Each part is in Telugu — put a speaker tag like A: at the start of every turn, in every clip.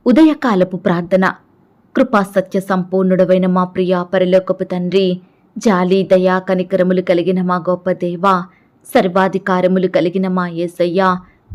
A: ఉదయకాలపు ప్రార్థన. కృపా సత్య సంపూర్ణుడవైన మా ప్రియ పరలోకపు తండ్రి, జాలి దయా కనికరములు కలిగిన మా గొప్ప దేవా, సర్వాధికారములు కలిగిన మా యేసయ్యా,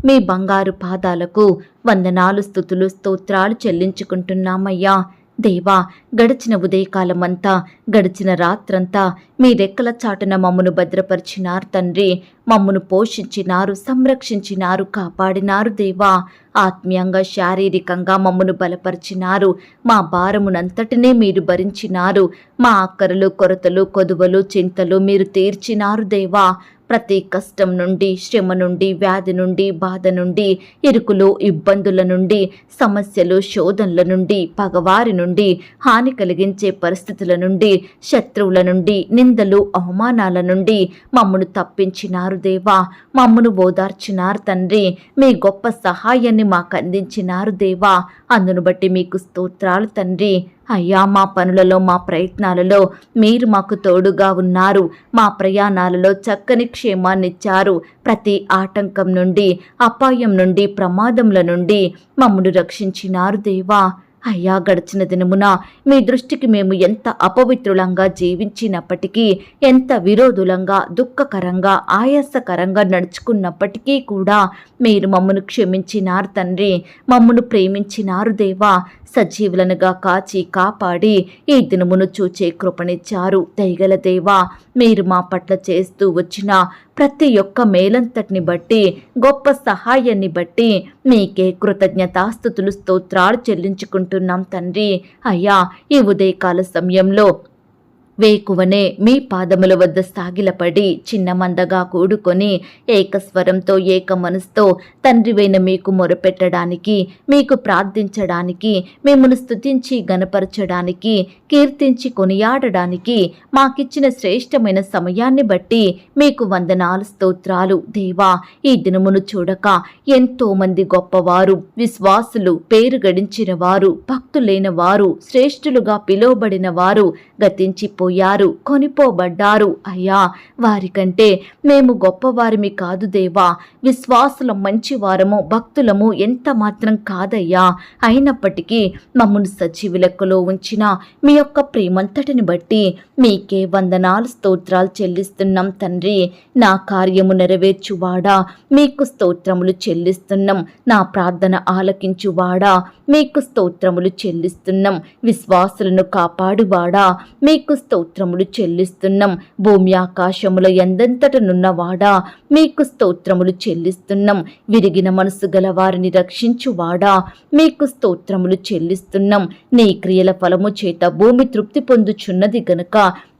A: మీ బంగారు పాదాలకు వందనాలు, స్తుతులు, స్తోత్రాలు చెల్లించుకుంటున్నామయ్యా. దేవా, గడిచిన ఉదయకాలమంతా, గడిచిన రాత్రంతా మీ రెక్కల చాటున మమ్మను భద్రపరిచినారు తండ్రి. మమ్మను పోషించినారు, సంరక్షించినారు, కాపాడినారు దేవా. ఆత్మీయంగా, శారీరకంగా మమ్మను బలపరిచినారు. మా భారమునంతటినే మీరు భరించినారు. మా అక్కరలు, కొరతలు, కొదువలు, చింతలు మీరు తీర్చినారు దేవా. ప్రతి కష్టం నుండి, శ్రమ నుండి, వ్యాధి నుండి, బాధ నుండి, ఇరుకులు, ఇబ్బందుల నుండి, సమస్యలు, శోధనల నుండి, పగవారి నుండి, హాని కలిగించే పరిస్థితుల నుండి, శత్రువుల నుండి, నిందలు, అవమానాల నుండి మమ్మను తప్పించినారు దేవా. మమ్మను ఓదార్చినారు తండ్రి. మీ గొప్ప సహాయాన్ని మాకు అందించినారు దేవా. అందును బట్టి మీకు స్తోత్రాలు తండ్రి. అయ్యా, మా పనులలో, మా ప్రయత్నాలలో మీరు మాకు తోడుగా ఉన్నారు. మా ప్రయాణాలలో చక్కని క్షేమాన్నిచ్చారు. ప్రతి ఆటంకం నుండి, అపాయం నుండి, ప్రమాదముల నుండి మమ్మను రక్షించినారు దేవా. అయ్యా, గడిచిన దినమున మీ దృష్టికి మేము ఎంత అపవిత్రులంగా జీవించినప్పటికీ, ఎంత విరోధులంగా, దుఃఖకరంగా, ఆయాసకరంగా నడుచుకున్నప్పటికీ కూడా మీరు మమ్మను క్షమించినారు తండ్రి. మమ్మను ప్రేమించినారు దేవా. సజీవులనుగా కాచి కాపాడి ఈ దినమును చూచే కృపనిచ్చారు దయగల దేవా. మీరు మా పట్ల చేస్తూ వచ్చిన ప్రతి ఒక్క మేలంతటిని బట్టి, గొప్ప సహాయాన్ని బట్టి మీకే కృతజ్ఞతాస్తుతులు, స్తోత్రాలు చెల్లించుకుంటున్నాం తండ్రి. అయ్యా, ఈ ఉదయకాల సమయంలో వేకువనే మీ పాదముల వద్ద సాగిలపడి చిన్న మందగా కూడుకొని ఏకస్వరంతో, ఏక మనసుతో తండ్రివైన మీకు మొరపెట్టడానికి, మీకు ప్రార్థించడానికి, మిమ్మల్ని స్తుతించి గణపరచడానికి, కీర్తించి కొనియాడడానికి మాకిచ్చిన శ్రేష్టమైన సమయాన్ని బట్టి మీకు వందనాలు, స్తోత్రాలు దేవా. ఈ దినమును చూడక ఎంతో మంది గొప్పవారు, విశ్వాసులు, పేరు గడించిన వారు, భక్తులైన వారు, శ్రేష్ఠులుగా పిలువబడిన వారు గతించిపోయారు, కొనిపోబడ్డారు. అయ్యా, వారికంటే మేము గొప్పవారిమి కాదు దేవా. విశ్వాసులం, మంచివారము, భక్తులము ఎంత మాత్రం కాదయ్యా. అయినప్పటికీ మమ్మను సజీవ లెక్కలో ఉంచిన మీ యొక్క ప్రేమంతటిని బట్టి మీకే వందనాలు, స్తోత్రాలు చెల్లిస్తున్నాం తండ్రి. నా కార్యము నెరవేర్చువాడా మీకు స్తోత్రములు చెల్లిస్తున్నాం. నా ప్రార్థన ఆలకించువాడా మీకు స్తోత్రములు చెల్లిస్తున్నాం. విశ్వాసులను కాపాడువాడా మీకు స్తోత్రములు చెల్లిస్తున్నాం. భూమి ఆకాశముల ఎందంతటనున్నవాడా మీకు స్తోత్రములు చెల్లిస్తున్నాం. విరిగిన మనసు గల వారిని రక్షించువాడా మీకు స్తోత్రములు చెల్లిస్తున్నాం. నీ క్రియల ఫలము చేత భూమి తృప్తి పొందుచున్నది గనుక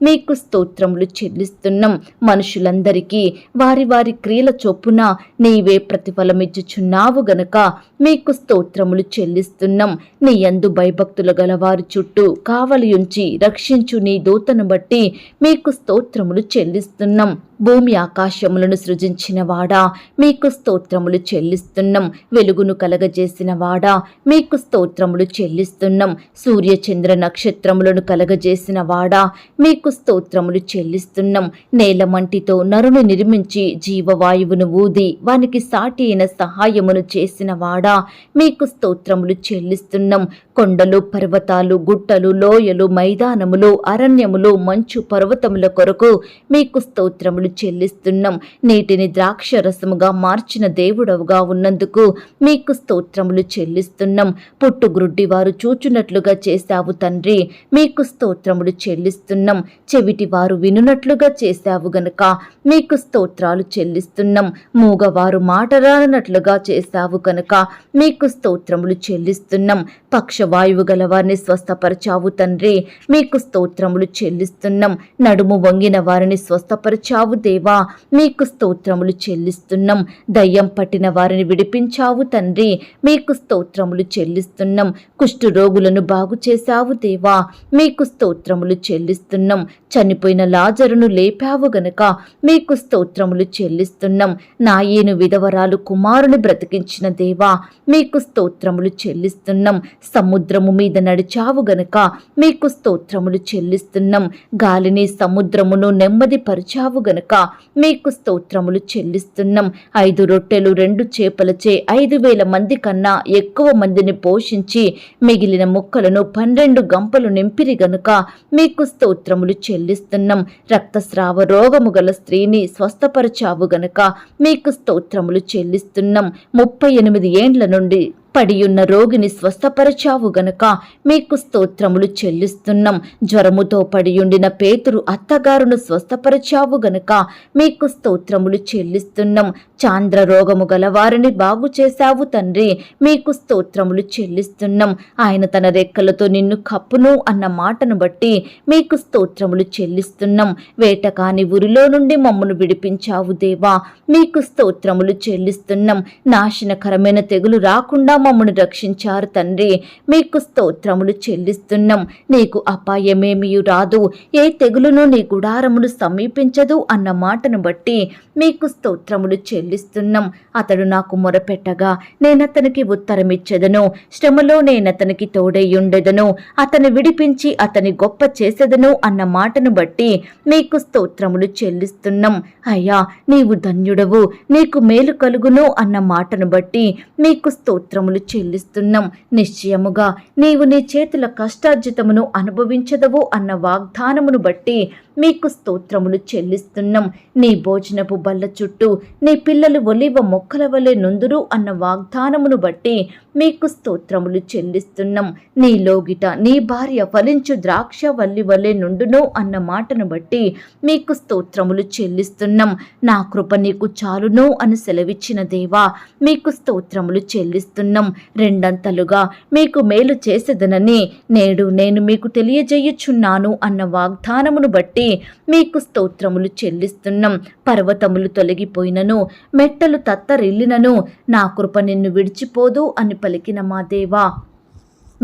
A: మీకు స్తోత్రములు చెల్లిస్తున్నాం. మనుషులందరికీ వారి వారి క్రియల చొప్పున నీవే ప్రతిఫలమిచ్చుచున్నావు గనుక మీకు స్తోత్రములు చెల్లిస్తున్నాం. నీ యందు భయభక్తులు గలవారి చుట్టూ కావలియుంచి రక్షించు నీ దూతను బట్టి మీకు స్తోత్రములు చెల్లిస్తున్నాం. భూమి ఆకాశములను సృజించిన వాడా మీకు స్తోత్రములు చెల్లిస్తున్నాం. వెలుగును కలగజేసిన వాడా మీకు స్తోత్రములు చెల్లిస్తున్నాం. సూర్య చంద్ర నక్షత్రములను కలగజేసిన వాడా మీకు స్తోత్రములు చెల్లిస్తున్నాం. నేల మంటితో నరుని నిర్మించి జీవవాయువును ఊది వానికి సాటి అయిన సహాయమును చేసిన వాడా మీకు స్తోత్రములు చెల్లిస్తున్నాం. కొండలు, పర్వతాలు, గుట్టలు, లోయలు, మైదానములు, అరణ్యములు, మంచు పర్వతముల కొరకు మీకు స్తోత్రములు చెల్లిస్తున్నాం. నీటిని ద్రాక్ష రసముగా మార్చిన దేవుడవుగా ఉన్నందుకు మీకు స్తోత్రములు చెల్లిస్తున్నాం. పుట్టుగ్రుడ్డి వారు చూచున్నట్లుగా చేశావు తండ్రి, మీకు స్తోత్రములు చెల్లిస్తున్నాం. చెవిటి వారు వినున్నట్లుగా చేశావు గనుక మీకు స్తోత్రాలు చెల్లిస్తున్నాం. మూగవారు మాటరానట్లుగా చేశావు కనుక మీకు స్తోత్రములు చెల్లిస్తున్నాం. పక్షవాయువు గల వారిని స్వస్థపరచావు తండ్రి, మీకు స్తోత్రములు చెల్లిస్తున్నాం. నడుము వంగిన వారిని స్వస్థపరచావు దేవా, మీకు స్తోత్రములు చెల్లిస్తున్నాం. దయ్యం పట్టిన వారిని విడిపించావు తండ్రి, మీకు స్తోత్రములు చెల్లిస్తున్నాం. కుష్టు రోగులను బాగు చేశావు దేవా, మీకు స్తోత్రములు చెల్లిస్తున్నాం. చనిపోయిన లాజరును లేపావు గనుక మీకు స్తోత్రములు చెల్లిస్తున్నాం. నాయీను విధవరాలు కుమారుని బ్రతికించిన దేవా, మీకు స్తోత్రములు చెల్లిస్తున్నాం. సముద్రము మీద నడిచావు గనుక మీకు స్తోత్రములు చెల్లిస్తున్నాం. గాలిని, సముద్రమును నెమ్మది పరిచావు గనుక గనుక మీకు స్తోత్రములు చెల్లిస్తున్నాం. 5 రొట్టెలు 2 చేపలచే 5,000 మంది కన్నా ఎక్కువ మందిని పోషించి మిగిలిన ముక్కలను 12 గంపలు నింపిరి గనుక మీకు స్తోత్రములు చెల్లిస్తున్నాం. రక్తస్రావ రోగము గల స్త్రీని స్వస్థపరచావు గనుక మీకు స్తోత్రములు చెల్లిస్తున్నాం. 38 ఏండ్ల నుండి పడియున్న రోగిని స్వస్థపరచావు గనుక మీకు స్తోత్రములు చెల్లిస్తున్నాం. జ్వరముతో పడియుండిన పేతురు అత్తగారును స్వస్థపరచావు గనుక మీకు స్తోత్రములు చెల్లిస్తున్నాం. చాంద్ర రోగము గలవారిని బాగు చేశావు తండ్రి, మీకు స్తోత్రములు చెల్లిస్తున్నాం. ఆయన తన రెక్కలతో నిన్ను కప్పును అన్న మాటను బట్టి మీకు స్తోత్రములు చెల్లిస్తున్నాం. వేటకాని ఉరిలో నుండి మమ్మను విడిపించావు దేవా, మీకు స్తోత్రములు చెల్లిస్తున్నాం. నాశనకరమైన తెగులు రాకుండా మమ్మను రక్షించారు తండ్రి, మీకు స్తోత్రములు చెల్లిస్తున్నాం. నీకు అపాయమేమియు రాదు, ఏ తెగులును నీ గుడారమును సమీపించదు అన్న మాటను బట్టి మీకు స్తోత్రములు చెల్లిస్తున్నాం. అతడు నాకు మొరపెట్టగా నేనతనికి ఉత్తరమిచ్చెదను, శ్రమలో నేనతనికి తోడైయుండెదను, అతని విడిపించి అతని గొప్ప చేసెదను అన్న మాటను బట్టి మీకు స్తోత్రములు చెల్లిస్తున్నాం. అయ్యా నీవు ధన్యుడవు, నీకు మేలు కలుగును అన్న మాటను బట్టి మీకు స్తోత్రములు చెల్లిస్తున్నాం. నిశ్చయముగా నీవు నీ చేతుల కష్టార్జితమును అనుభవించదవు అన్న వాగ్దానమును బట్టి మీకు స్తోత్రములు చెల్లిస్తున్నాం. నీ భోజనపు బల్ల చుట్టూ నీ పిల్లలు ఒలివ మొక్కల వలె నుందురు అన్న వాగ్దానమును బట్టి మీకు స్తోత్రములు చెల్లిస్తున్నాం. నీ లోగిట నీ భార్య ఫలించు ద్రాక్ష వల్లి వలె నుండును అన్న మాటను బట్టి మీకు స్తోత్రములు చెల్లిస్తున్నాం. నా కృప నీకు చాలును అని సెలవిచ్చిన దేవా, మీకు స్తోత్రములు చెల్లిస్తున్నాం. రెండంతలుగా మీకు మేలు చేసేదనని నేడు నేను మీకు తెలియజేయుచున్నాను అన్న వాగ్దానమును బట్టి మీకు స్తోత్రములు చెల్లిస్తున్నాం. పర్వతములు తొలగిపోయినను, మెట్టలు తత్తరిల్లినను నా కృప నిన్ను విడిచిపోదు అని పలికిన మా దేవా,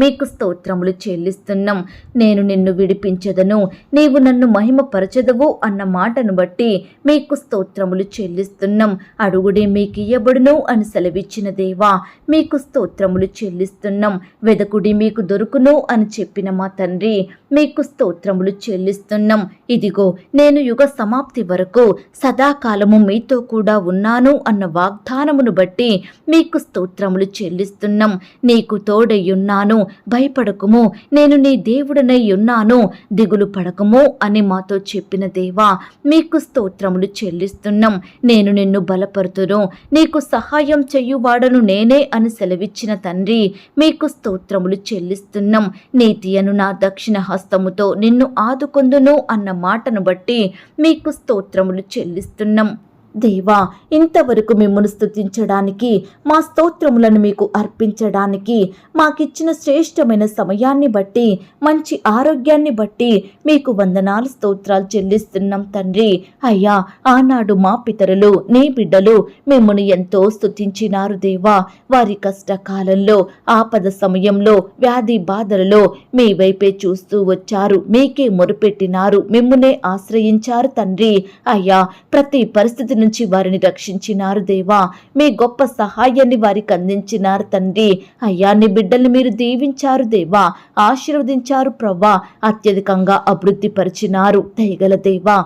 A: మీకు స్తోత్రములు చెల్లిస్తున్నాం. నేను నిన్ను విడిపించదను, నీవు నన్ను మహిమపరచదవు అన్న మాటను బట్టి మీకు స్తోత్రములు చెల్లిస్తున్నాం. అడుగుడే మీకు ఇయ్యబడును అని సెలవిచ్చిన దేవా, మీకు స్తోత్రములు చెల్లిస్తున్నాం. వెదకుడి మీకు దొరుకును అని చెప్పిన మా తండ్రి, మీకు స్తోత్రములు చెల్లిస్తున్నాం. ఇదిగో నేను యుగ సమాప్తి వరకు సదాకాలము మీతో కూడా ఉన్నాను అన్న వాగ్దానమును బట్టి మీకు స్తోత్రములు చెల్లిస్తున్నాం. నీకు తోడయ్యున్నాను, భయపడకుము, నేను నీ దేవుడనై ఉన్నాను, దిగులు పడకము అని మాతో చెప్పిన దేవా, మీకు స్తోత్రములు చెల్లిస్తున్నాం. నేను నిన్ను బలపరుతును, నీకు సహాయం చెయ్యువాడను నేనే అని సెలవిచ్చిన తండ్రి, మీకు స్తోత్రములు చెల్లిస్తున్నాం. నీతి అను నా దక్షిణ హస్తముతో నిన్ను ఆదుకొందును అన్న మాటను బట్టి మీకు స్తోత్రములు చెల్లిస్తున్నాం. దేవా, ఇంతవరకు మిమ్మల్ని స్తుతించడానికి, మా స్తోత్రములను మీకు అర్పించడానికి మాకిచ్చిన శ్రేష్టమైన సమయాన్ని బట్టి, మంచి ఆరోగ్యాన్ని బట్టి మీకు వందనాలు స్తోత్రాలు చెల్లిస్తున్నాం తండ్రి. అయ్యా, ఆనాడు మా పితరులు నీ బిడ్డలు మిమ్మల్ని ఎంతో స్తుతించినారు దేవా. వారి కష్టకాలంలో, ఆపద సమయంలో, వ్యాధి బాధలలో మీ వైపే చూస్తూ వచ్చారు, మీకే మొరుపెట్టినారు, మిమ్మునే ఆశ్రయించారు తండ్రి. అయ్యా, ప్రతి పరిస్థితి నుంచి వారిని రక్షించినారు దేవా. మీ గొప్ప సహాయాన్ని వారికి అందించినారు తండ్రి. అయ్యా, నీ బిడ్డల్ని మీరు దీవించారు దేవా, ఆశీర్వదించారు ప్రవ్వా, అత్యధికంగా అభివృద్ధి పరిచినారు దయగల దేవా.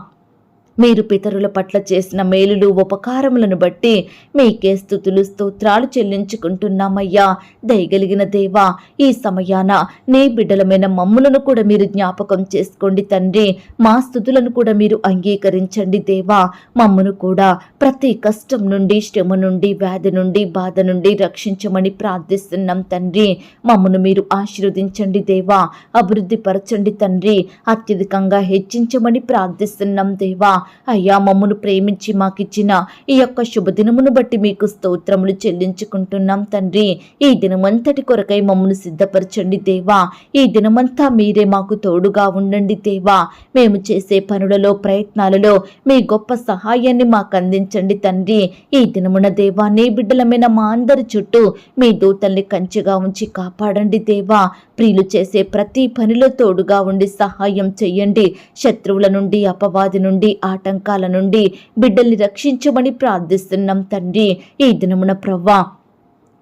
A: మీరు పితరుల పట్ల చేసిన మేలులు ఉపకారములను బట్టి మీకే స్తుతులు స్తోత్రాలు చెల్లించుకుంటున్నామయ్యా. దయగలిగిన దేవా, ఈ సమయాన నీ బిడ్డలమైన మమ్ములను కూడా మీరు జ్ఞాపకం చేసుకోండి తండ్రి. మా స్తుతులను కూడా మీరు అంగీకరించండి దేవా. మమ్మును కూడా ప్రతి కష్టం నుండి, శ్రమ నుండి, వ్యాధి నుండి, బాధ నుండి రక్షించమని ప్రార్థిస్తున్నాం తండ్రి. మమ్మును మీరు ఆశీర్వదించండి దేవా, అభివృద్ధి పరచండి తండ్రి, అత్యధికంగా హెచ్చించమని ప్రార్థిస్తున్నాం దేవా. అయ్యా, మమ్మను ప్రేమించి మాకిచ్చిన ఈ యొక్క శుభదినమును బట్టి మీకు స్తోత్రములు చెల్లించుకుంటున్నాం తండ్రి. ఈ దినమంతటి కొరకై మమ్మను సిద్ధపరచండి దేవా. ఈ దినమంతా మీరే మాకు తోడుగా ఉండండి దేవా. మేము చేసే పనులలో, ప్రయత్నాలలో మీ గొప్ప సహాయాన్ని మాకు అందించండి తండ్రి. ఈ దినమున దేవా, నీ బిడ్డలమైన మా అందరి చుట్టూ మీ దూతల్ని కంచెగా ఉంచి కాపాడండి దేవా. ప్రియులు చేసే ప్రతి పనిలో తోడుగా ఉండి సహాయం చెయ్యండి. శత్రువుల నుండి, అపవాది నుండి, ఆటంకాల నుండి బిడ్డల్ని రక్షించమని ప్రార్థిస్తున్నాం తండ్రి. ఈ దినమున ప్రవ్వా,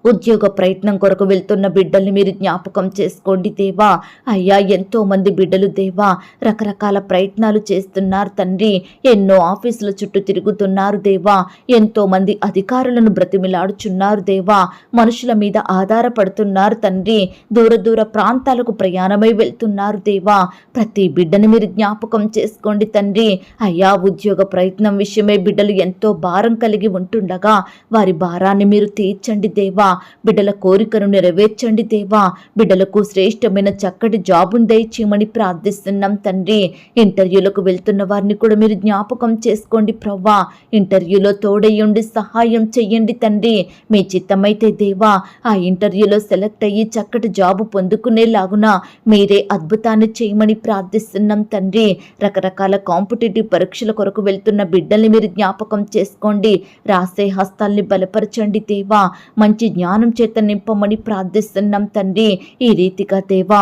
A: ఉద్యోగ ప్రయత్నం కొరకు వెళ్తున్న బిడ్డల్ని మీరు జ్ఞాపకం చేసుకోండి దేవా. అయ్యా, ఎంతో మంది బిడ్డలు దేవా రకరకాల ప్రయత్నాలు చేస్తున్నారు తండ్రి. ఎన్నో ఆఫీసుల చుట్టూ తిరుగుతున్నారు దేవా. ఎంతో మంది అధికారులను బ్రతిమిలాడుచున్నారు దేవా. మనుషుల మీద ఆధారపడుతున్నారు తండ్రి. దూర దూర ప్రాంతాలకు ప్రయాణమై వెళ్తున్నారు దేవా. ప్రతి బిడ్డని మీరు జ్ఞాపకం చేసుకోండి తండ్రి. అయ్యా, ఉద్యోగ ప్రయత్నం విషయమై బిడ్డలు ఎంతో భారం కలిగి ఉంటుండగా వారి భారాన్ని మీరు తీర్చండి దేవా. బిడ్డల కోరికను నెరవేర్చండి దేవా. బిడ్డలకు శ్రేష్టమైన చక్కటి జాబును దయచేయమని ప్రార్థిస్తున్నాం తండ్రి. ఇంటర్వ్యూలకు వెళ్తున్న వారిని కూడా మీరు జ్ఞాపకం చేసుకోండి ప్రవ్వా. ఇంటర్వ్యూలో తోడయ్యుండి సహాయం చెయ్యండి తండ్రి. మీ చిత్తమైతే దేవా ఆ ఇంటర్వ్యూలో సెలెక్ట్ అయ్యి చక్కటి జాబు పొందుకునేలాగున మీరే అద్భుతాన్ని చేయమని ప్రార్థిస్తున్నాం తండ్రి. రకరకాల కాంపిటేటివ్ పరీక్షల కొరకు వెళ్తున్న బిడ్డల్ని మీరు జ్ఞాపకం చేసుకోండి. రాసే హస్తాల్ని బలపరచండి దేవా. మంచి జ్ఞానం చేత నింపమని ప్రార్థిస్తున్నాం తండ్రి. ఈ రీతిగా దేవా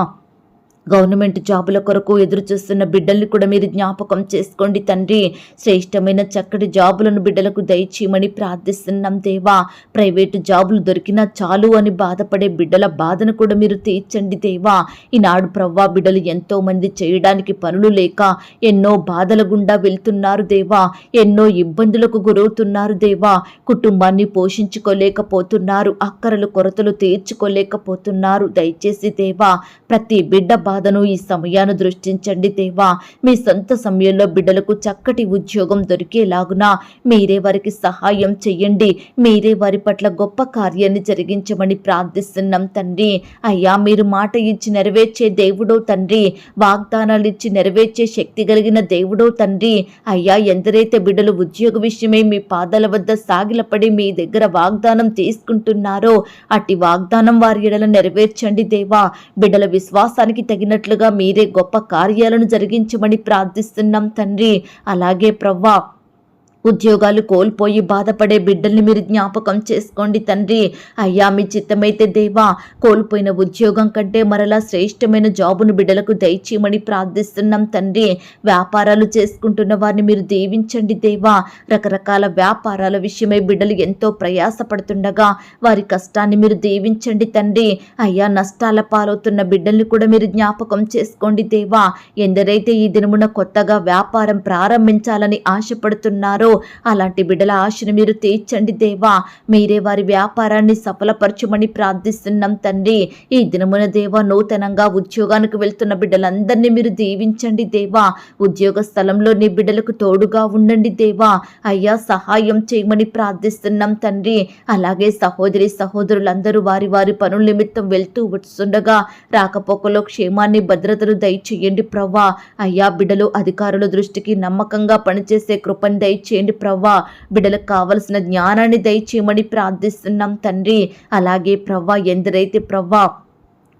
A: గవర్నమెంట్ జాబుల కొరకు ఎదురు చూస్తున్న బిడ్డల్ని కూడా మీరు జ్ఞాపకం చేసుకోండి తండ్రి. శ్రేష్టమైన చక్కటి జాబులను బిడ్డలకు దయచేయమని ప్రార్థిస్తున్నాం దేవా. ప్రైవేటు జాబులు దొరికినా చాలు అని బాధపడే బిడ్డల బాధను కూడా మీరు తీర్చండి దేవా. ఈనాడు ప్రవ్వా బిడ్డలు ఎంతో మంది చేయడానికి పనులు లేక ఎన్నో బాధల గుండా వెళ్తున్నారు దేవా. ఎన్నో ఇబ్బందులకు గురవుతున్నారు దేవా. కుటుంబాన్ని పోషించుకోలేకపోతున్నారు. అక్కరలు కొరతలు తీర్చుకోలేకపోతున్నారు. దయచేసి దేవా ప్రతి బిడ్డ బాధను ఈ సమయాన్ని దృష్టించండి దేవా. మీ సొంత సమయంలో బిడ్డలకు చక్కటి ఉద్యోగం దొరికేలాగున మీరే వారికి సహాయం చెయ్యండి. మీరే వారి పట్ల గొప్ప కార్యాన్ని జరిగించమని ప్రార్థిస్తున్నాం తండ్రి. అయ్యా, మీరు మాట ఇచ్చి నెరవేర్చే దేవుడో తండ్రి. వాగ్దానాలు ఇచ్చి నెరవేర్చే శక్తి కలిగిన దేవుడో తండ్రి. అయ్యా, ఎందరైతే బిడ్డలు ఉద్యోగ విషయమై మీ పాదాల వద్ద సాగిలపడి మీ దగ్గర వాగ్దానం తీసుకుంటున్నారో అట్టి వాగ్దానం వారి ఎడల నెరవేర్చండి దేవా. బిడ్డల విశ్వాసానికి తగినట్లుగా మీరే గొప్ప కార్యాలను జరిగించమని ప్రార్థిస్తున్నాం తండ్రి. అలాగే ప్రవ్వా ఉద్యోగాలు కోల్పోయి బాధపడే బిడ్డల్ని మీరు జ్ఞాపకం చేసుకోండి తండ్రి. అయ్యా, మీ చిత్తమైతే దేవా కోల్పోయిన ఉద్యోగం కంటే మరలా శ్రేష్టమైన జాబును బిడ్డలకు దయచేయమని ప్రార్థిస్తున్నాం తండ్రి. వ్యాపారాలు చేసుకుంటున్న వారిని మీరు దీవించండి దేవా. రకరకాల వ్యాపారాల విషయమై బిడ్డలు ఎంతో ప్రయాసపడుతుండగా వారి కష్టాన్ని మీరు దీవించండి తండ్రి. అయ్యా, నష్టాల పాలవుతున్న బిడ్డల్ని కూడా మీరు జ్ఞాపకం చేసుకోండి దేవా. ఎందరైతే ఈ దినమున కొత్తగా వ్యాపారం ప్రారంభించాలని ఆశపడుతున్నారో అలాంటి బిడ్డల ఆశను మీరు తీర్చండి దేవా. మీరే వారి వ్యాపారాన్ని సఫలపరచమని ప్రార్థిస్తున్నాం తండ్రి. ఈ దినమున దేవా నూతనంగా ఉద్యోగానికి వెళ్తున్న బిడ్డలందరినీ మీరు దీవించండి దేవా. ఉద్యోగ స్థలంలో నీ బిడ్డలకు తోడుగా ఉండండి దేవా. అయ్యా, సహాయం చేయమని ప్రార్థిస్తున్నాం తండ్రి. అలాగే సహోదరి సహోదరులందరూ వారి వారి పనుల నిమిత్తం వెళ్తూ వస్తుండగా రాకపోకలో క్షేమాన్ని భద్రతను దయచేయండి ప్రవ్వా. అయ్యా, బిడ్డలు అధికారుల దృష్టికి నమ్మకంగా పనిచేసే కృపను దయచేయండి ప్రవ్వా. బిడ్డలకు కావలసిన జ్ఞానాన్ని దయచేయమని ప్రార్థిస్తున్నాం తండ్రి. అలాగే ప్రవ్వా ఎందరైతే ప్రవ్వా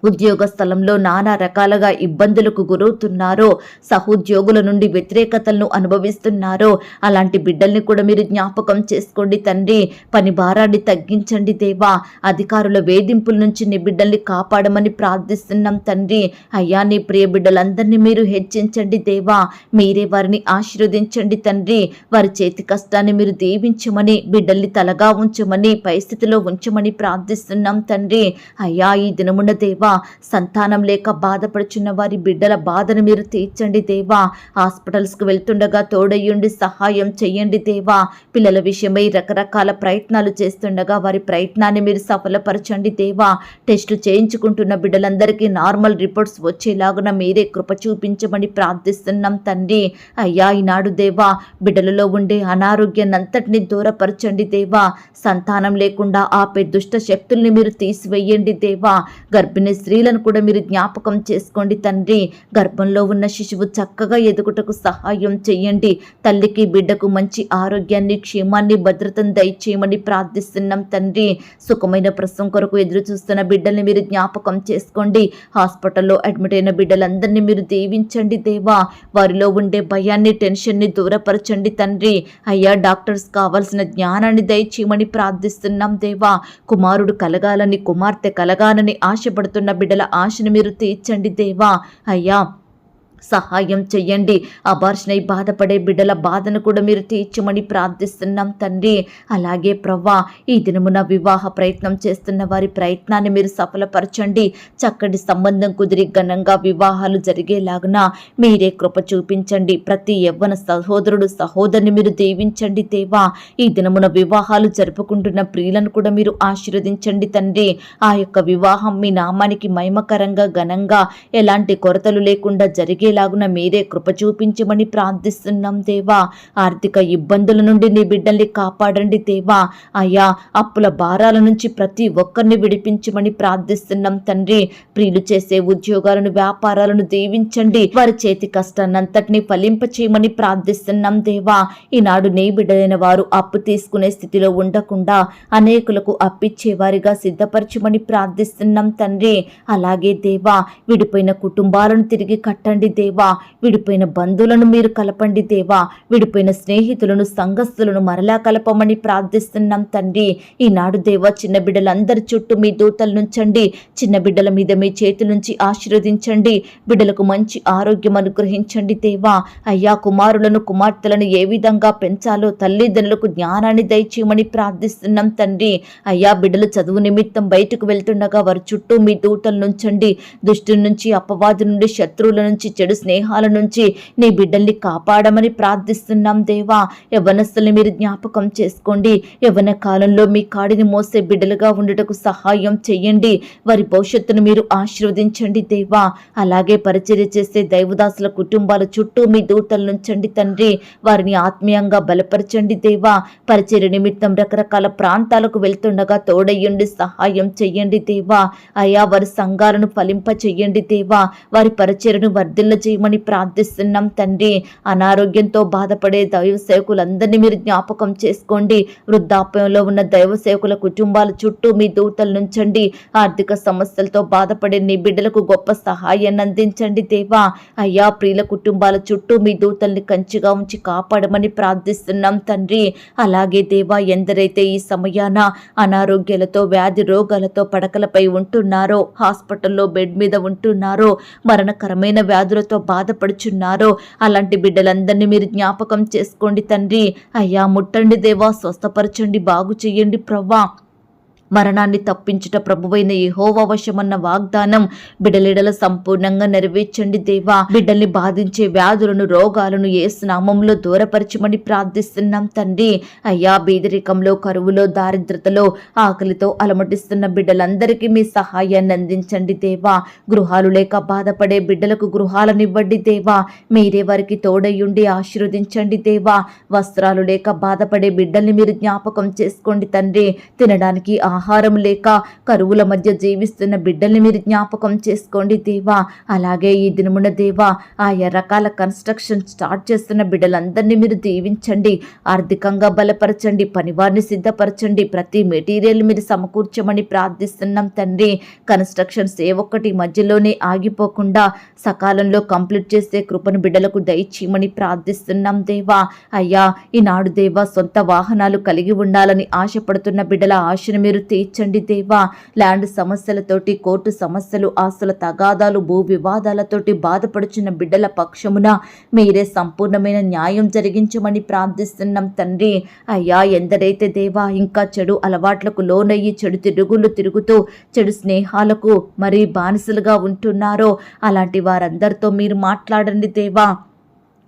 A: ఉద్యోగ స్థలంలో నానా రకాలుగా ఇబ్బందులకు గురవుతున్నారో, సహోద్యోగుల నుండి వ్యతిరేకతలను అనుభవిస్తున్నారో అలాంటి బిడ్డల్ని కూడా మీరు జ్ఞాపకం చేసుకోండి తండ్రి. పని భారాన్ని తగ్గించండి దేవా. అధికారుల వేధింపుల నుంచి నీ బిడ్డల్ని కాపాడమని ప్రార్థిస్తున్నాం తండ్రి. అయ్యా, నీ ప్రియ బిడ్డలందరినీ మీరు హెచ్చించండి దేవా. మీరే వారిని ఆశీర్వదించండి తండ్రి. వారి చేతి కష్టాన్ని మీరు దీవించమని, బిడ్డల్ని తలగా ఉంచమని, పరిస్థితిలో ఉంచమని ప్రార్థిస్తున్నాం తండ్రి. అయ్యా, ఈ దినమున దేవా సంతానం లేక బాధపడుచున్న వారి బిడ్డల బాధను మీరు తీర్చండి దేవా. హాస్పిటల్స్కు వెళ్తుండగా తోడయ్యుండి సహాయం చెయ్యండి దేవా. పిల్లల విషయమై రకరకాల ప్రయత్నాలు చేస్తుండగా వారి ప్రయత్నాన్ని మీరు సఫలపరచండి దేవా. టెస్టులు చేయించుకుంటున్న బిడ్డలందరికీ నార్మల్ రిపోర్ట్స్ వచ్చేలాగున మీరే కృప చూపించమని ప్రార్థిస్తున్నాం తండ్రి. అయ్యా, ఈనాడు దేవా బిడ్డలలో ఉండే అనారోగ్యాన్నంతటిని దూరపరచండి దేవా. సంతానం లేకుండా ఆపే దుష్ట శక్తుల్ని మీరు తీసివేయండి దేవా. గర్భిణీ స్త్రీలను కూడా మీరు జ్ఞాపకం చేసుకోండి తండ్రి. గర్భంలో ఉన్న శిశువు చక్కగా ఎదుగుటకు సహాయం చెయ్యండి. తల్లికి బిడ్డకు మంచి ఆరోగ్యాన్ని, క్షేమాన్ని, భద్రతను దయచేయమని ప్రార్థిస్తున్నాం తండ్రి. సుఖమైన ప్రసవం కొరకు ఎదురు చూస్తున్న బిడ్డల్ని మీరు జ్ఞాపకం చేసుకోండి. హాస్పిటల్లో అడ్మిట్ అయిన బిడ్డలందరినీ మీరు దీవించండి దేవా. వారిలో ఉండే భయాన్ని, టెన్షన్ని దూరపరచండి తండ్రి. అయ్యా, డాక్టర్స్ కావాల్సిన జ్ఞానాన్ని దయచేయమని ప్రార్థిస్తున్నాం దేవా. కుమారుడు కలగాలని, కుమార్తె కలగాలని ఆశపడుతున్న బిడ్డల ఆశను మీరు తీర్చండి దేవా. అయ్యా, సహాయం చెయ్యండి. అబార్షన్ అయి బాధపడే బిడ్డల బాధను కూడా మీరు తీర్చమని ప్రార్థిస్తున్నాం తండ్రి. అలాగే ప్రవ్వా, ఈ దినమున వివాహ ప్రయత్నం చేస్తున్న వారి ప్రయత్నాన్ని మీరు సఫలపరచండి. చక్కటి సంబంధం కుదిరి ఘనంగా వివాహాలు జరిగేలాగున మీరే కృప చూపించండి. ప్రతి యవ్వన సహోదరుడు సహోదరిని మీరు దీవించండి దేవా. ఈ దినమున వివాహాలు జరుపుకుంటున్న ప్రియులను కూడా మీరు ఆశీర్వదించండి తండ్రి. ఆ యొక్క వివాహం మీ నామానికి మహిమకరంగా ఘనంగా ఎలాంటి కొరతలు లేకుండా జరిగేలాగున మీరే కృప చూపించమని ప్రార్థిస్తున్నాం దేవా. ఆర్థిక ఇబ్బందుల నుండి నీ బిడ్డల్ని కాపాడండి దేవా. అయ్యా, అప్పుల భారాల నుంచి ప్రతి ఒక్కరిని విడిపించమని ప్రార్థిస్తున్నాం తండ్రి. ప్రియులు చేసే ఉద్యోగాలను వ్యాపారాలను దీవించండి. వారి చేతి కష్టాన్నంతటినీ ఫలింప చేయమని ప్రార్థిస్తున్నాం దేవా. ఈనాడు నీ బిడ్డలైన వారు అప్పు తీసుకునే స్థితిలో ఉండకుండా అనేకులకు అప్పిచ్చేవారిగా సిద్ధపరచమని ప్రార్థిస్తున్నాం తండ్రి. అలాగే దేవా, విడిపోయిన కుటుంబాలను తిరిగి కట్టండి దేవా. విడిపోయిన బంధువులను మీరు కలపండి దేవా. విడిపోయిన స్నేహితులను సంఘస్థులను మరలా కలపమని ప్రార్థిస్తున్నాం తండ్రి. ఈనాడు దేవా, చిన్న బిడ్డలందరి చుట్టూ మీ దూతలు నుంచండి. చిన్న బిడ్డల మీద మీ చేతుల నుంచి ఆశీర్వదించండి. బిడ్డలకు మంచి ఆరోగ్యం అనుగ్రహించండి దేవా. అయ్యా, కుమారులను కుమార్తెలను ఏ విధంగా పెంచాలో తల్లిదండ్రులకు జ్ఞానాన్ని దయచేయమని ప్రార్థిస్తున్నాం తండ్రి. అయ్యా, బిడ్డలు చదువు నిమిత్తం బయటకు వెళ్తుండగా వారి చుట్టూ మీ దూతలు నుంచండి. దుష్టు నుంచి, అపవాది నుండి, శత్రువుల నుంచి, చెడు స్నేహాల నుంచి నీ బిడ్డల్ని కాపాడమని ప్రార్థిస్తున్నాం దేవా. యవ్వనస్తుల్ని మీరు జ్ఞాపకం చేసుకోండి. యవ్వన కాలంలో మీ కాడిని మోసే బిడ్డలుగా ఉండటకు సహాయం చెయ్యండి. వారి భవిష్యత్తును మీరు ఆశీర్వదించండి దేవా. అలాగే పరిచర్య చేసే దైవదాసుల కుటుంబాల చుట్టూ మీ దూతలు నుంచండి తండ్రి. వారిని ఆత్మీయంగా బలపరచండి దేవా. పరిచర్య నిమిత్తం రకరకాల ప్రాంతాలకు వెళ్తుండగా తోడయ్యండి, సహాయం చెయ్యండి దేవా. అయా, వారి సంఘాలను ఫలింప చెయ్యండి దేవా. వారి పరిచర్యను వర్ధిల్ల చేయమని ప్రార్థిస్తున్నాం తండ్రి. అనారోగ్యంతో బాధపడే దైవ సేవకులందరినీ మీరు జ్ఞాపకం చేసుకోండి. వృద్ధాప్యంలో ఉన్న దైవ సేవకుల కుటుంబాల చుట్టూ మీ దూతలు నుంచండి. ఆర్థిక సమస్యలతో బాధపడే నీ బిడ్డలకు గొప్ప సహాయాన్ని అందించండి దేవా. అయ్యా, ప్రియుల కుటుంబాల చుట్టూ మీ దూతల్ని కంచిగా ఉంచి కాపాడమని ప్రార్థిస్తున్నాం తండ్రి. అలాగే దేవా, ఎందరైతే ఈ సమయాన అనారోగ్యాలతో వ్యాధి రోగాలతో పడకలపై ఉంటున్నారో, హాస్పిటల్లో బెడ్ మీద ఉంటున్నారో, మరణకరమైన వ్యాధులతో బాధపడుచున్నారో అలాంటి బిడ్డలందరినీ మీరు జ్ఞాపకం చేసుకోండి తండ్రి. అయ్యా, ముట్టండి దేవా, స్వస్థపరచండి, బాగు చెయ్యండి ప్రవ్వా. మరణాన్ని తప్పించుట ప్రభువైన యెహోవా వశమన్న వాగ్దానం బిడ్డలిడల సంపూర్ణంగా నెరవేర్చండి దేవా. బిడ్డల్ని బాధించే వ్యాధులను, రోగాలను యేసు నామములో దూరపరచమని ప్రార్థిస్తున్నాం తండ్రి. అయ్యా, బీదరికంలో, కరువులో, దారిద్రతలో, ఆకలితో అలమటిస్తున్న బిడ్డలందరికీ మీ సహాయాన్ని అందించండి దేవా. గృహాలు లేక బాధపడే బిడ్డలకు గృహాలనివ్వండి దేవా. మీరే వారికి తోడయ్యుండి ఆశీర్వదించండి దేవా. వస్త్రాలు లేక బాధపడే బిడ్డల్ని మీరు జ్ఞాపకం చేసుకోండి తండ్రి. తినడానికి ఆహారం లేక కరువుల మధ్య జీవిస్తున్న బిడ్డల్ని మీరు జ్ఞాపకం చేసుకోండి దేవా. అలాగే ఈ దినమున దేవా, ఆయా రకాల కన్స్ట్రక్షన్ స్టార్ట్ చేస్తున్న బిడ్డలందరినీ మీరు దీవించండి. ఆర్థికంగా బలపరచండి, పనివారిని సిద్ధపరచండి. ప్రతి మెటీరియల్ మీరు సమకూర్చమని ప్రార్థిస్తున్నాం తండ్రి. కన్స్ట్రక్షన్స్ ఏ ఒక్కటి మధ్యలోనే ఆగిపోకుండా సకాలంలో కంప్లీట్ చేసే కృపను బిడ్డలకు దయచేయమని ప్రార్థిస్తున్నాం దేవా. అయ్యా, ఈనాడు దేవా, సొంత వాహనాలు కలిగి ఉండాలని ఆశపడుతున్న బిడ్డల ఆశను మీరు తీర్చండి దేవా. ల్యాండ్ సమస్యలతోటి, కోర్టు సమస్యలు, ఆస్తుల తగాదాలు, భూ వివాదాలతోటి బాధపడుచున్న బిడ్డల పక్షమున మీరే సంపూర్ణమైన న్యాయం జరిగించమని ప్రార్థిస్తున్నాం తండ్రి. అయ్యా, ఎందరైతే దేవా ఇంకా చెడు అలవాట్లకు లోనయ్యి చెడు తిరుగులు తిరుగుతూ చెడు స్నేహాలకు మరి బానిసలుగా ఉంటున్నారో అలాంటి వారందరితో మీరు మాట్లాడండి దేవా.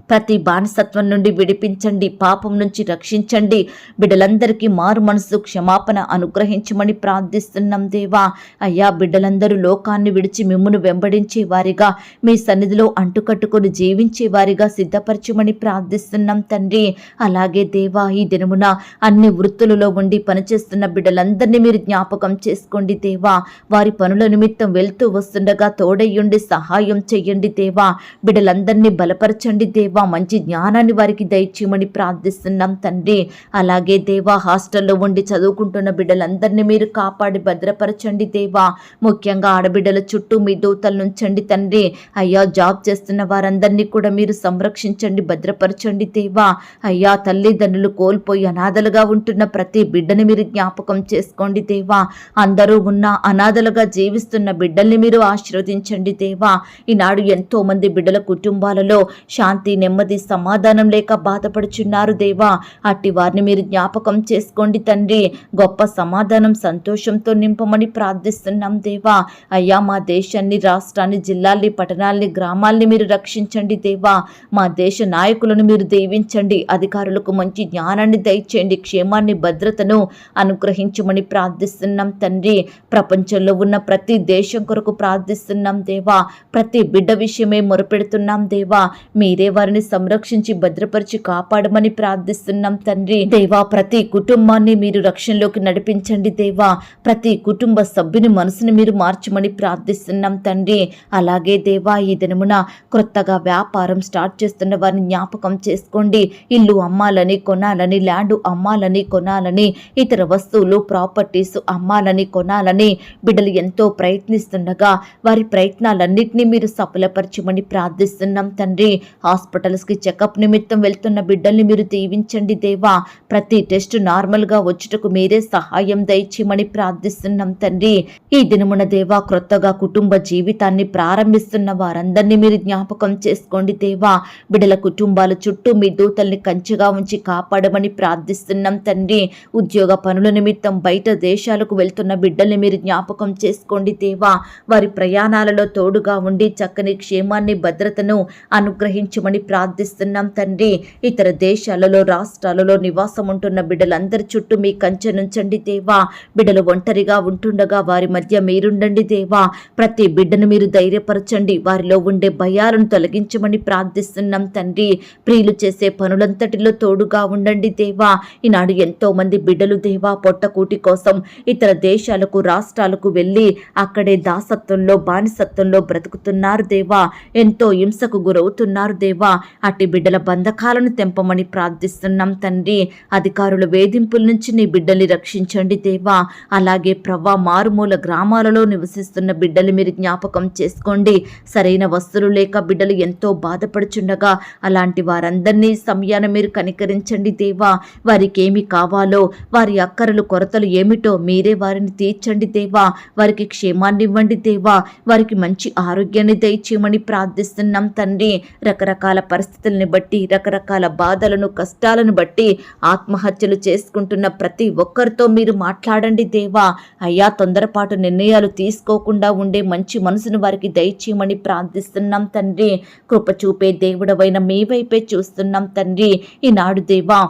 A: ప్రతి బానిసత్వం నుండి విడిపించండి, పాపం నుంచి రక్షించండి. బిడ్డలందరికీ మారు మనసు, క్షమాపణ అనుగ్రహించమని ప్రార్థిస్తున్నాం దేవా. అయ్యా, బిడ్డలందరూ లోకాన్ని విడిచి మిమ్మును వెంబడించే వారిగా, మీ సన్నిధిలో అంటుకట్టుకొని జీవించే వారిగా సిద్ధపరచమని ప్రార్థిస్తున్నాం తండ్రి. అలాగే దేవా, ఈ దినమున అన్ని వృత్తులలో ఉండి పనిచేస్తున్న బిడ్డలందరినీ మీరు జ్ఞాపకం చేసుకోండి దేవా. వారి పనుల నిమిత్తం వెళ్తూ వస్తుండగా తోడయ్యుండి సహాయం చెయ్యండి దేవా. బిడ్డలందరినీ బలపరచండి దేవా. దేవా మంచి జ్ఞానాన్ని వారికి దయచేయమని ప్రార్థిస్తున్నాం తండ్రి. అలాగే దేవా హాస్టల్లో ఉండి చదువుకుంటున్న బిడ్డలందరినీ మీరు కాపాడి భద్రపరచండి దేవా. ముఖ్యంగా ఆడబిడ్డల చుట్టూ మీ దూతలు నుంచండి తండ్రి. అయ్యా జాబ్ చేస్తున్న వారందరినీ కూడా మీరు సంరక్షించండి, భద్రపరచండి దేవా. అయ్యా తల్లిదండ్రులు కోల్పోయి అనాథలుగా ఉంటున్న ప్రతి బిడ్డని మీరు జ్ఞాపకం చేసుకోండి దేవా. అందరూ ఉన్న అనాథలుగా జీవిస్తున్న బిడ్డల్ని మీరు ఆశీర్వదించండి దేవా. ఈనాడు ఎంతో మంది బిడ్డల కుటుంబాలలో శాంతి, నెమ్మది, సమాధానం లేక బాధపడుచున్నారు దేవా. అట్టి వారిని మీరు జ్ఞాపకం చేసుకోండి తండ్రి. గొప్ప సమాధానం, సంతోషంతో నింపమని ప్రార్థిస్తున్నాం దేవా. అయ్యా మా దేశాన్ని, రాష్ట్రాన్ని, జిల్లాల్ని, పట్టణాల్ని, గ్రామాల్ని మీరు రక్షించండి దేవా. మా దేశ నాయకులను మీరు దీవించండి. అధికారులకు మంచి జ్ఞానాన్ని దయచేయండి, క్షేమాన్ని, భద్రతను అనుగ్రహించమని ప్రార్థిస్తున్నాం తండ్రి. ప్రపంచంలో ఉన్న ప్రతి దేశం కొరకు ప్రార్థిస్తున్నాం దేవా. ప్రతి బిడ్డ విషయమే మొరపెడుతున్నాం దేవా. మీరే వారిని సంరక్షించి భద్రపరిచి కాపాడమని ప్రార్థిస్తున్నాం తండ్రి. దేవా ప్రతి కుటుంబాన్ని మీరు రక్షణలోకి నడిపించండి దేవా. ప్రతి కుటుంబ సభ్యుని మనసుని మీరు మార్చమని ప్రార్థిస్తున్నాం తండ్రి. అలాగే దేవా ఈ దినమున క్రొత్తగా వ్యాపారం స్టార్ట్ చేస్తున్న వారిని జ్ఞాపకం చేసుకోండి. ఇల్లు అమ్మాలని కొనాలని, ల్యాండ్ అమ్మాలని కొనాలని, ఇతర వస్తువులు ప్రాపర్టీస్ అమ్మాలని కొనాలని బిడ్డలు ఎంతో ప్రయత్నిస్తుండగా వారి ప్రయత్నాలన్నింటినీ మీరు సఫలపరచమని ప్రార్థిస్తున్నాం తండ్రి. హాస్పిటల్స్కి చెకప్ నిమిత్తం వెళ్తున్న బిడ్డల్ని మీరు దీవించండి దేవా. ప్రతి టెస్ట్ నార్మల్గా వచ్చుటకు మీరే సహాయం దయచేయమని ప్రార్థిస్తున్నాం తండ్రి. ఈ దినమున దేవా క్రొత్తగా కుటుంబ జీవితాన్ని ప్రారంభిస్తున్న వారందరినీ మీరు జ్ఞాపకం చేసుకోండి దేవా. బిడ్డల కుటుంబాల చుట్టూ మీ దూతల్ని కంచెగా ఉంచి కాపాడమని ప్రార్థిస్తున్నాం తండ్రి. ఉద్యోగ పనుల నిమిత్తం బయట దేశాలకు వెళ్తున్న బిడ్డల్ని మీరు జ్ఞాపకం చేసుకోండి దేవా. వారి ప్రయాణాలలో తోడుగా ఉండి చక్కని క్షేమాన్ని, భద్రతను అనుగ్రహించమని ప్రార్థిస్తున్నాం తండ్రి. ఇతర దేశాలలో, రాష్ట్రాలలో నివాసం ఉంటున్న బిడ్డలందరి చుట్టూ మీ కంచె నుంచండి దేవా. బిడ్డలు ఒంటరిగా ఉంటుండగా వారి మధ్య మీరుండండి దేవా. ప్రతి బిడ్డను మీరు ధైర్యపరచండి, వారిలో ఉండే భయాలను తొలగించమని ప్రార్థిస్తున్నాం తండ్రి. ప్రియులు చేసే పనులంతటిలో తోడుగా ఉండండి దేవా. ఈనాడు ఎంతో మంది బిడ్డలు దేవా పొట్టకూటి కోసం ఇతర దేశాలకు, రాష్ట్రాలకు వెళ్ళి అక్కడే దాసత్వంలో, బానిసత్వంలో బ్రతుకుతున్నారు దేవా. ఎంతో హింసకు గురవుతున్నారు దేవా. అట్టి బిడ్డల బంధకాలను తెంపమని ప్రార్థిస్తున్నాం తండ్రి. అధికారుల వేధింపుల నుంచి నీ బిడ్డల్ని రక్షించండి దేవా. అలాగే ప్రవ్వా మారుమూల గ్రామాలలో నివసిస్తున్న బిడ్డలు మీరు జ్ఞాపకం చేసుకోండి. సరైన వస్తువులు లేక బిడ్డలు ఎంతో బాధపడుచుండగా అలాంటి వారందరినీ సమయాన్ని మీరు కనికరించండి దేవా. వారికి ఏమి కావాలో, వారి అక్కరలు, కొరతలు ఏమిటో మీరే వారిని తీర్చండి దేవా. వారికి క్షేమాన్ని ఇవ్వండి దేవా. వారికి మంచి ఆరోగ్యాన్ని దయచేయమని ప్రార్థిస్తున్నాం తండ్రి. రకరకాల పరిస్థితుల్ని బట్టి, రకరకాల బాధలను, కష్టాలను బట్టి ఆత్మహత్యలు చేసుకుంటున్న ప్రతి ఒక్కరితో మీరు మాట్లాడండి దేవా. అయ్యా తొందరపాటు నిర్ణయాలు తీసుకోకుండా ఉండే మంచి మనసును వారికి దయచేయమని ప్రార్థిస్తున్నాం తండ్రి. కృప చూపే దేవుడవైన మీ వైపే చూస్తున్నాం తండ్రి. ఈనాడు దేవా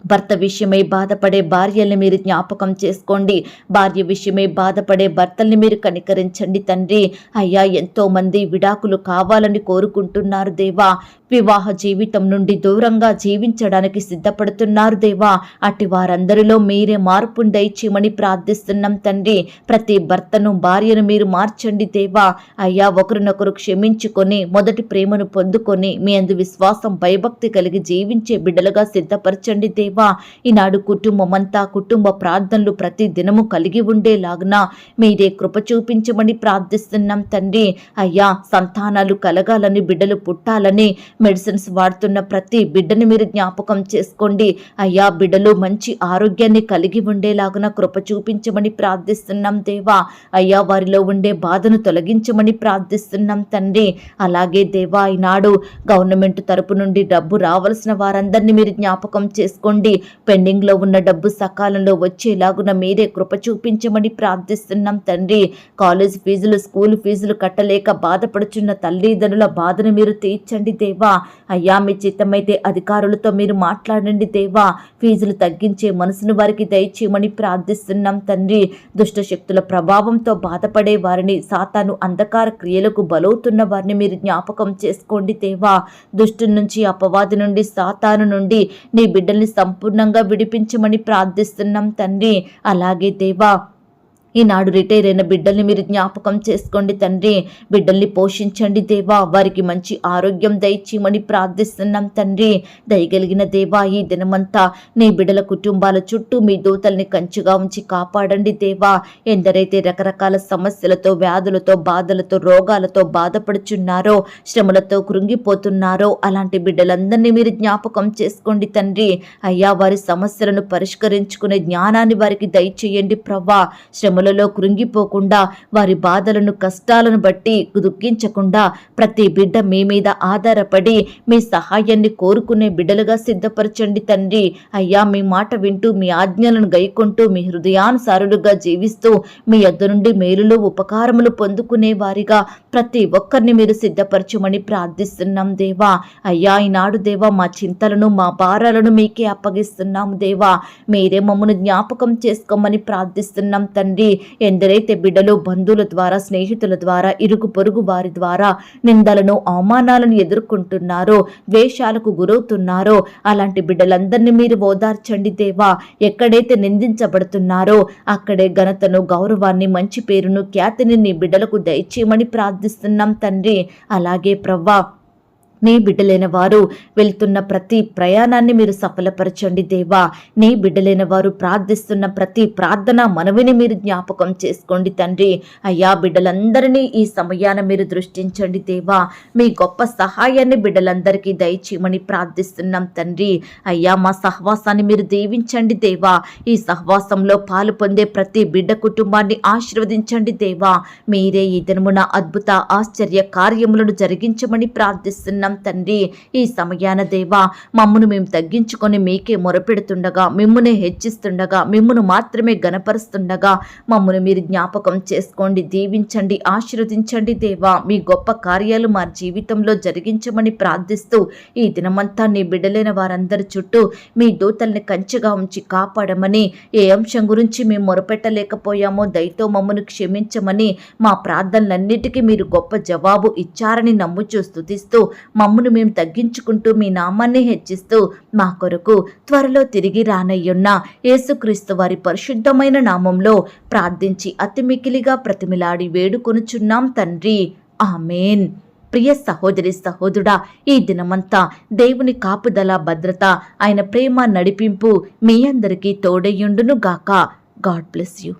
A: భర్త విషయమై బాధపడే భార్యల్ని మీరు జ్ఞాపకం చేసుకోండి. భార్య విషయమై బాధపడే భర్తల్ని మీరు కనికరించండి తండ్రి. అయ్యా ఎంతో మంది విడాకులు కావాలని కోరుకుంటున్నారు దేవా. వివాహ జీవితం నుండి దూరంగా జీవించడానికి సిద్ధపడుతున్నారు దేవా. అట్టి వారందరిలో మీరే మార్పును దయచేయమని ప్రార్థిస్తున్నాం తండ్రి. ప్రతి భర్తను, భార్యను మీరు మార్చండి దేవా. అయ్యా ఒకరినొకరు క్షమించుకొని మొదటి ప్రేమను పొందుకొని మీ అందు విశ్వాసం, భయభక్తి కలిగి జీవించే బిడ్డలుగా సిద్ధపరచండి దేవా. ఈనాడు కుటుంబమంతా కుటుంబ ప్రార్థనలు ప్రతి దినము కలిగి ఉండేలాగున మీరే కృప చూపించమని ప్రార్థిస్తున్నాం తండ్రి. అయ్యా సంతానాలు కలగాలని, బిడ్డలు పుట్టాలని మెడిసిన్స్ వాడుతున్న ప్రతి బిడ్డని మీరు జ్ఞాపకం చేసుకోండి. అయ్యా బిడ్డలు మంచి ఆరోగ్యాన్ని కలిగి ఉండేలాగున కృప చూపించమని ప్రార్థిస్తున్నాం దేవా. అయ్యా వారిలో ఉండే బాధను తొలగించమని ప్రార్థిస్తున్నాం తండ్రి. అలాగే దేవా ఈనాడు గవర్నమెంట్ తరపు నుండి డబ్బు రావాల్సిన వారందరినీ మీరు జ్ఞాపకం చేసుకోండి. పెండింగ్ లో ఉన్న డబ్బు సకాలంలో వచ్చేలాగున మీరే కృప చూపించమని ప్రార్థిస్తున్నాం తండ్రి. కాలేజ్ ఫీజులు, స్కూల్ ఫీజులు కట్టలేక బాధపడుచున్న తల్లిదండ్రుల బాధను మీరు తీర్చండి దేవా. అయ్యా మీ చిత్తమైతే అధికారులతో మీరు మాట్లాడండి దేవా. ఫీజులు తగ్గించే మనసును వారికి దయచేయమని ప్రార్థిస్తున్నాం తండ్రి. దుష్ట శక్తుల ప్రభావంతో బాధపడే వారిని, సాతాను అంధకార క్రియలకు బలవుతున్న వారిని మీరు జ్ఞాపకం చేసుకోండి దేవా. దుష్టు నుంచి, అపవాది నుండి, సాతాను నుండి నీ బిడ్డల్ని సంపూర్ణంగా విడిపించమని ప్రార్థిస్తున్నాం తండ్రి. అలాగే దేవా ఈనాడు రిటైర్ అయిన బిడ్డల్ని మీరు జ్ఞాపకం చేసుకోండి తండ్రి. బిడ్డల్ని పోషించండి దేవా, వారికి మంచి ఆరోగ్యం దయచేయమని ప్రార్థిస్తున్నాం తండ్రి. దయగలిగిన దేవా, ఈ దినమంతా నీ బిడ్డల కుటుంబాల చుట్టూ మీ దూతల్ని కంచుగా ఉంచి కాపాడండి దేవా. ఎందరైతే రకరకాల సమస్యలతో, వ్యాధులతో, బాధలతో, రోగాలతో బాధపడుచున్నారో, శ్రమలతో కృంగిపోతున్నారో అలాంటి బిడ్డలందరినీ మీరు జ్ఞాపకం చేసుకోండి తండ్రి. అయ్యా, వారి సమస్యలను పరిష్కరించుకునే జ్ఞానాన్ని వారికి దయచేయండి ప్రభా. శ్రమలలో కృంగిపోకుండా, వారి బాధలను, కష్టాలను బట్టి దుఃఖించకుండా ప్రతి బిడ్డ మీ మీద ఆధారపడి మీ సహాయాన్ని కోరుకునే బిడ్డలుగా సిద్ధపరచండి తండ్రి. అయ్యా, మీ మాట వింటూ, మీ ఆజ్ఞలను గైకొంటూ, మీ హృదయానుసారులుగా జీవిస్తూ, మీ యొద్ద నుండి మేలులు, ఉపకారములు పొందుకునే వారిగా ప్రతి ఒక్కరిని మీరు సిద్ధపరచమని ప్రార్థిస్తున్నాం దేవా. అయ్యా, ఈనాడు దేవా, మా చింతలను, మా భారాలను మీకే అప్పగిస్తున్నాము దేవా. మీరే మమ్మను జ్ఞాపకం చేసుకోమని ప్రార్థిస్తున్నాం తండ్రి. ఎందరైతే బిడ్డలు బంధువుల ద్వారా, స్నేహితుల ద్వారా, ఇరుగు పొరుగు వారి ద్వారా నిందలను, అవమానాలను ఎదుర్కొంటున్నారో, ద్వేషాలకు గురవుతున్నారో అలాంటి బిడ్డలందరినీ మీరు ఓదార్చండి దేవా. ఎక్కడైతే నిందించబడుతున్నారో అక్కడే ఘనతను, గౌరవాన్ని, మంచి పేరును, ఖ్యాతిని నీ బిడ్డలకు దయచేయమని ప్రార్థిస్తున్నాం తండ్రి. అలాగే ప్రవ్వా, నీ బిడ్డలైన వారు వెళ్తున్న ప్రతి ప్రయాణాన్ని మీరు సఫలపరచండి దేవా. నీ బిడ్డలైన వారు ప్రార్థిస్తున్న ప్రతి ప్రార్థన, మనవిని మీరు జ్ఞాపకం చేసుకోండి తండ్రి. అయ్యా, బిడ్డలందరినీ ఈ సమయాన మీరు దృష్టించండి దేవా. మీ గొప్ప సహాయాన్ని బిడ్డలందరికీ దయచేయమని ప్రార్థిస్తున్నాం తండ్రి. అయ్యా, మా సహవాసాన్ని మీరు దీవించండి దేవా. ఈ సహవాసంలో పాలు పొందే ప్రతి బిడ్డ కుటుంబాన్ని ఆశీర్వదించండి దేవా. మీరే ఈ దినమున అద్భుత, ఆశ్చర్య కార్యములను జరిగించమని ప్రార్థిస్తున్నాం తండ్రి. ఈ సమయాన దేవా, మమ్మును మేము తగ్గించుకొని మీకే మొరపెడుతుండగా, మిమ్మునే హెచ్చిస్తుండగా, మిమ్మును మాత్రమే గణపరుస్తుండగా మమ్మును మీరు జ్ఞాపకం చేసుకోండి, దీవించండి, ఆశీర్వదించండి దేవా. మీ గొప్ప కార్యాలు మా జీవితంలో జరిగించమని ప్రార్థిస్తూ ఈ దినమంతా నీ బిడ్డలైన వారందరి చుట్టూ మీ దూతల్ని కంచెగా ఉంచి కాపాడమని, ఏ అంశం గురించి మేము మొరపెట్టలేకపోయామో దయతో మమ్మను క్షమించమని, మా ప్రార్థనలన్నిటికీ మీరు గొప్ప జవాబు ఇచ్చారని నమ్ముచూ స్తుతిస్తూ మమ్మును మేము తగ్గించుకుంటూ మీ నామాన్ని హెచ్చిస్తూ మా కొరకు త్వరలో తిరిగి రానయ్యున్న యేసుక్రీస్తు వారి పరిశుద్ధమైన నామంలో ప్రార్థించి అతి మికిలిగా ప్రతిమిలాడి వేడుకొనుచున్నాం తండ్రి. ఆమేన్. ప్రియ సహోదరి, సహోదరుడా, ఈ దినమంతా దేవుని కాపుదల, భద్రత, ఆయన ప్రేమ, నడిపింపు మీ అందరికీ తోడయ్యుండును గాక. God bless you.